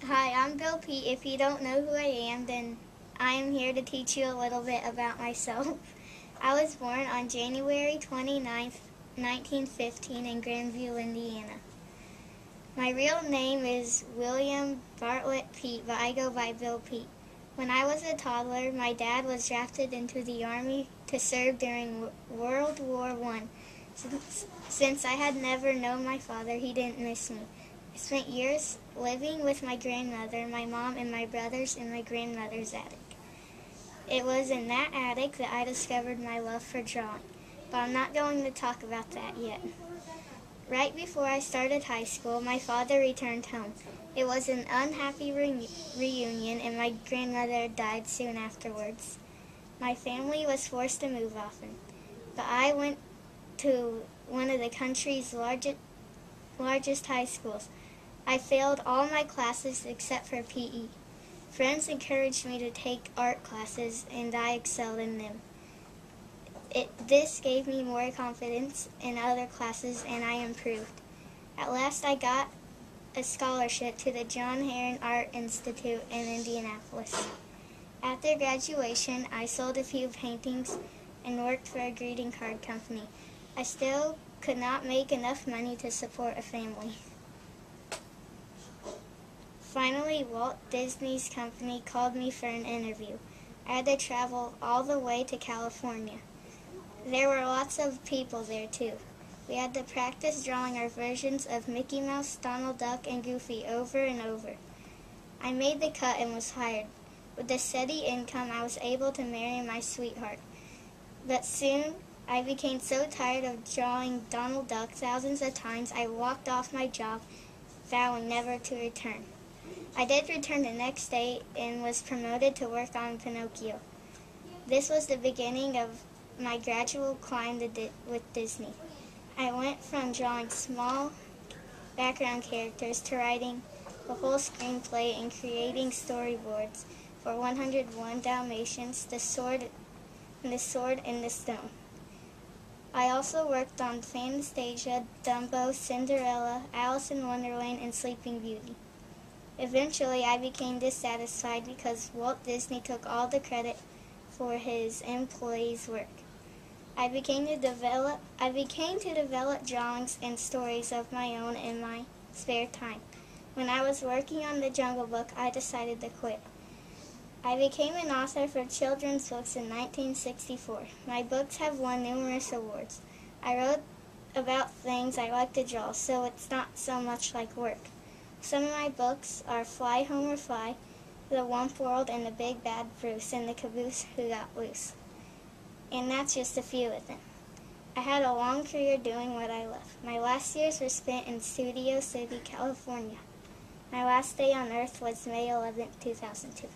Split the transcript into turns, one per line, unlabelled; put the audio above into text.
Hi, I'm Bill Peet. If you don't know who I am, then I am here to teach you a little bit about myself. I was born on January 29th, 1915 in Grandview, Indiana. My real name is William Bartlett Peet, but I go by Bill Peet. When I was a toddler, my dad was drafted into the Army to serve during World War I. Since I had never known my father, he didn't miss me. I spent years living with my grandmother, my mom, and my brothers in my grandmother's attic. It was in that attic that I discovered my love for drawing, but I'm not going to talk about that yet. Right before I started high school, my father returned home. It was an unhappy reunion, and my grandmother died soon afterwards. My family was forced to move often, but I went to one of the country's largest high schools. I failed all my classes except for PE. Friends encouraged me to take art classes, and I excelled in them. This gave me more confidence in other classes, and I improved. At last I got a scholarship to the John Herron Art Institute in Indianapolis. After graduation, I sold a few paintings and worked for a greeting card company. I still could not make enough money to support a family. Finally, Walt Disney's company called me for an interview. I had to travel all the way to California. There were lots of people there, too. We had to practice drawing our versions of Mickey Mouse, Donald Duck, and Goofy over and over. I made the cut and was hired. With the steady income, I was able to marry my sweetheart. But soon, I became so tired of drawing Donald Duck thousands of times, I walked off my job, vowing never to return. I did return the next day and was promoted to work on Pinocchio. This was the beginning of my gradual climb with Disney. I went from drawing small background characters to writing the whole screenplay and creating storyboards for 101 Dalmatians, The Sword and the Stone. I also worked on Fantasia, Dumbo, Cinderella, Alice in Wonderland, and Sleeping Beauty. Eventually, I became dissatisfied because Walt Disney took all the credit for his employees' work. I became to develop drawings and stories of my own in my spare time. When I was working on The Jungle Book, I decided to quit. I became an author for children's books in 1964. My books have won numerous awards. I wrote about things I like to draw, so it's not so much like work. Some of my books are Fly, Homer, Fly, The Wump World, and The Big Bad Bruce, and The Caboose Who Got Loose. And that's just a few of them. I had a long career doing what I love. My last years were spent in Studio City, California. My last day on Earth was May 11, 2002.